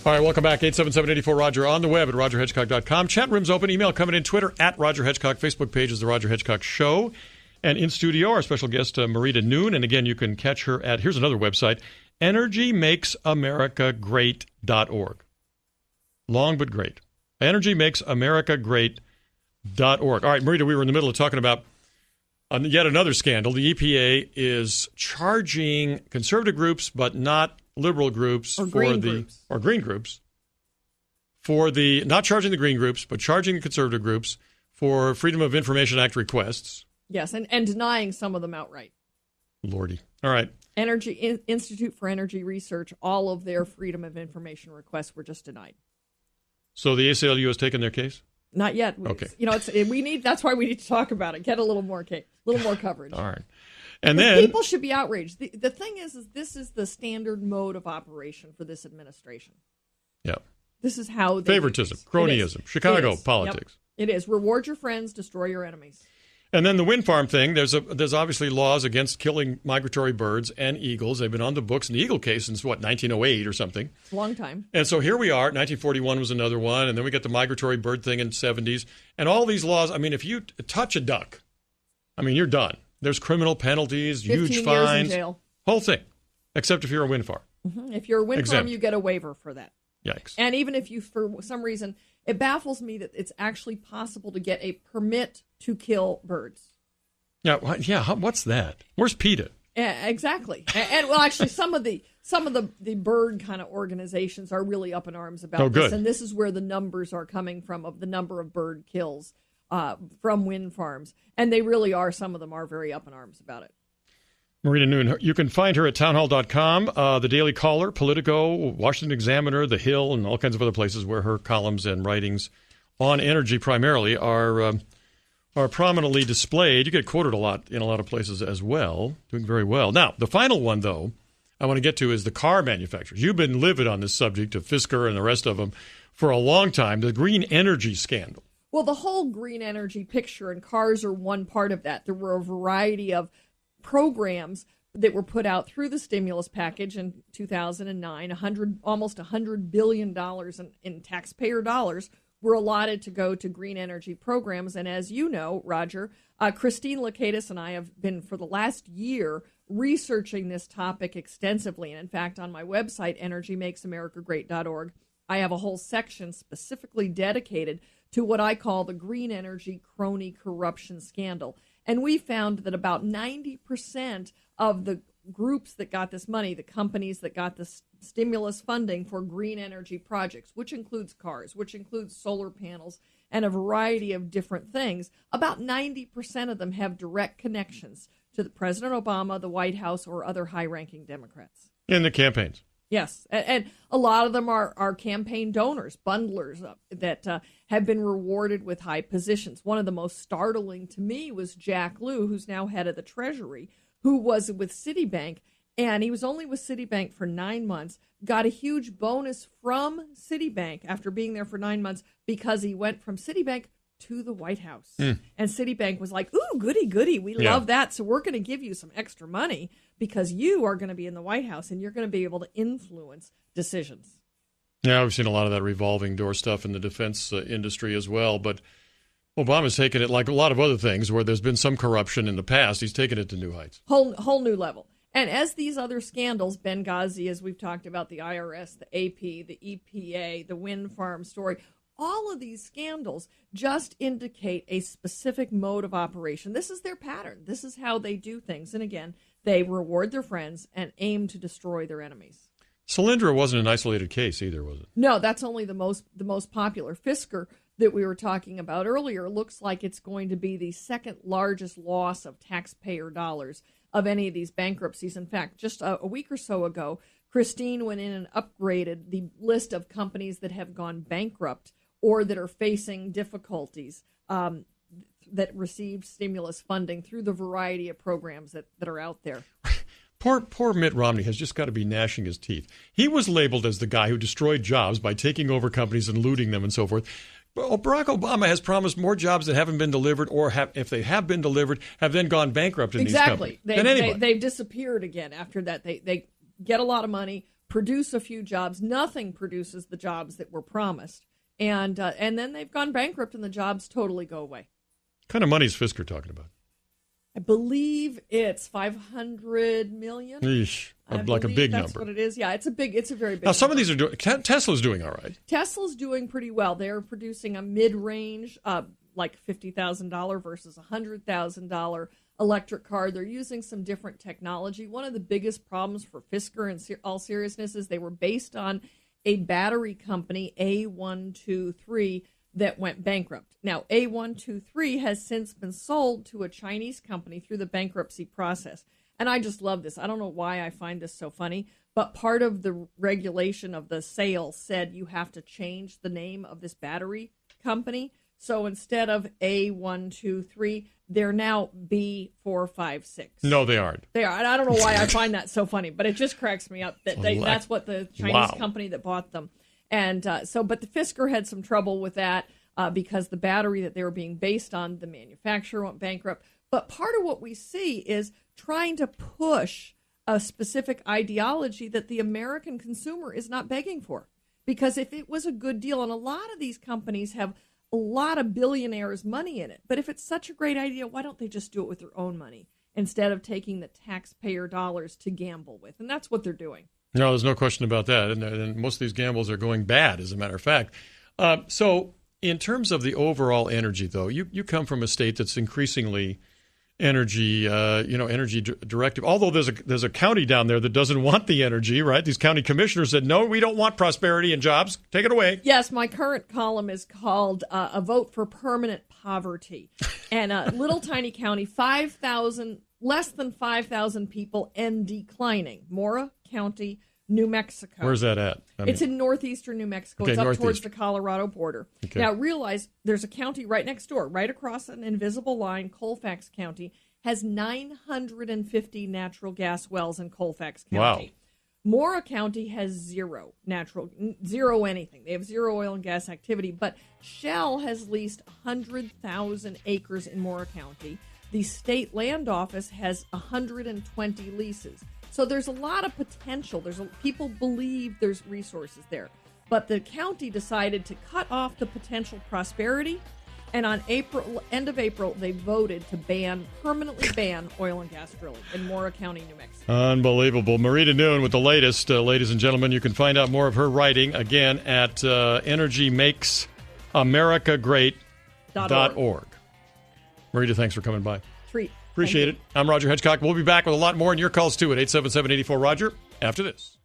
All right, welcome back. 877-84-ROGER on the web at rogerhedgecock.com. Chat room's open. Email coming in. Twitter at Roger Hedgecock. Facebook page is The Roger Hedgecock Show. And in studio, our special guest, Marita Noon. And again, you can catch her at, here's another website, energymakesamericagreat.org. Long but great. energymakesamericagreat.org. All right, Marita, we were in the middle of talking about yet another scandal. The EPA is charging conservative groups, but not liberal groups or green groups for the not charging the green groups, but charging the conservative groups for Freedom of Information Act requests. Yes, and denying some of them outright. Lordy. All right. Institute for Energy Research, all of their Freedom of Information requests were just denied. So the ACLU has taken their case? Not yet. Okay. That's why we need to talk about it. Get a little more coverage. All right. And then people should be outraged. The thing is this is the standard mode of operation for this administration. Yeah. This is how they favoritism, cronyism, Chicago politics. Yep. It is. Reward your friends, destroy your enemies. And then the wind farm thing, there's obviously laws against killing migratory birds and eagles. They've been on the books in the eagle case since, 1908 or something. It's a long time. And so here we are. 1941 was another one. And then we got the migratory bird thing in the 70s. And all these laws, if you touch a duck, you're done. There's criminal penalties, huge fines. Years in jail. Whole thing, except if you're a wind farm. Mm-hmm. If you're a wind farm, you get a waiver for that. Yikes. And even if you, for some reason, it baffles me that it's actually possible to get a permit to kill birds. Yeah, what's that? Where's PETA? Exactly. And well, actually, some of the bird kind of organizations are really up in arms about this. And this is where the numbers are coming from, of the number of bird kills from wind farms. And they really are, some of them are very up in arms about it. Marita Noon, you can find her at townhall.com, the Daily Caller, Politico, Washington Examiner, The Hill, and all kinds of other places where her columns and writings on energy primarily are prominently displayed. You get quoted a lot in a lot of places as well, doing very well. Now, the final one, though, I want to get to is the car manufacturers. You've been livid on this subject of Fisker and the rest of them for a long time, the green energy scandal. Well, the whole green energy picture, and cars are one part of that. There were a variety of programs that were put out through the stimulus package in 2009. Almost $100 billion in taxpayer dollars were allotted to go to green energy programs. And as you know, Roger, Christine Lakatos and I have been for the last year researching this topic extensively. And in fact, on my website, energymakesamericagreat.org, I have a whole section specifically dedicated to what I call the green energy crony corruption scandal. And we found that about 90% of the groups that got this money, the companies that got the stimulus funding for green energy projects, which includes cars, which includes solar panels, and a variety of different things, about 90% of them have direct connections to President Obama, the White House, or other high-ranking Democrats. In the campaigns. Yes, and a lot of them are campaign donors, bundlers that have been rewarded with high positions. One of the most startling to me was Jack Lew, who's now head of the Treasury, who was with Citibank, and he was only with Citibank for 9 months, got a huge bonus from Citibank after being there for 9 months because he went from Citibank to the White House. And Citibank was like, ooh, goody, we love that, so we're going to give you some extra money because you are going to be in the White House and you're going to be able to influence decisions. Yeah, we've seen a lot of that revolving door stuff in the defense industry as well, but Obama's taken it like a lot of other things where there's been some corruption in the past. He's taken it to new heights. Whole new level. And as these other scandals, Benghazi, as we've talked about, the IRS, the AP, the EPA, the wind farm story, all of these scandals just indicate a specific mode of operation. This is their pattern. This is how they do things. And again, they reward their friends and aim to destroy their enemies. Solyndra wasn't an isolated case either, was it? No, that's only the most popular. Fisker, that we were talking about earlier, looks like it's going to be the second largest loss of taxpayer dollars of any of these bankruptcies. In fact, just a week or so ago, Christine went in and upgraded the list of companies that have gone bankrupt or that are facing difficulties that received stimulus funding through the variety of programs that are out there. Poor Mitt Romney has just got to be gnashing his teeth. He was labeled as the guy who destroyed jobs by taking over companies and looting them and so forth. Well, Barack Obama has promised more jobs that haven't been delivered or if they have been delivered, have then gone bankrupt in these companies. Exactly. They've disappeared again after that. They get a lot of money, produce a few jobs. Nothing produces the jobs that were promised. And then they've gone bankrupt and the jobs totally go away. What kind of money is Fisker talking about? I believe it's $500 million. Eesh, like a big that's number. What it is. Yeah, it's a very big. Now, some number. of these are doing. Tesla's doing all right. Tesla's doing pretty well. They're producing a mid-range, like $50,000 versus $100,000 electric car. They're using some different technology. One of the biggest problems for Fisker, in all seriousness, is they were based on a battery company, A123, that went bankrupt. Now, A123 has since been sold to a Chinese company through the bankruptcy process. And I just love this. I don't know why I find this so funny, but part of the regulation of the sale said you have to change the name of this battery company. So instead of A123, they're now B456. No, they aren't. They are. And I don't know why I find that so funny, but it just cracks me up that that's what the Chinese company that bought them. And but the Fisker had some trouble with that because the battery that they were being based on, the manufacturer went bankrupt. But part of what we see is trying to push a specific ideology that the American consumer is not begging for. Because if it was a good deal, and a lot of these companies have a lot of billionaires' money in it, but if it's such a great idea, why don't they just do it with their own money instead of taking the taxpayer dollars to gamble with? And that's what they're doing. No, there's no question about that. And most of these gambles are going bad, as a matter of fact. So in terms of the overall energy, though, you come from a state that's increasingly energy directive. Although there's a county down there that doesn't want the energy, right? These county commissioners said, no, we don't want prosperity and jobs. Take it away. Yes, my current column is called A Vote for Permanent Poverty. And a little tiny county, less than 5,000 people and declining. Mora County, New Mexico. Where's that at? It's in northeastern New Mexico. Okay, it's up northeast. towards the Colorado border. Okay. Now, realize there's a county right next door, right across an invisible line. Colfax County has 950 natural gas wells in Colfax County. Wow. Mora County has zero anything. They have zero oil and gas activity. But Shell has leased 100,000 acres in Mora County. The state land office has 120 leases. So there's a lot of potential. People believe there's resources there. But the county decided to cut off the potential prosperity. And on end of April, they voted to permanently ban oil and gas drilling in Mora County, New Mexico. Unbelievable. Marita Noon with the latest. Ladies and gentlemen, you can find out more of her writing, again, at energymakesamericagreat.org. Marita, thanks for coming by. Treat. Appreciate it. I'm Roger Hedgecock. We'll be back with a lot more in your calls, too, at 877-84-ROGER after this.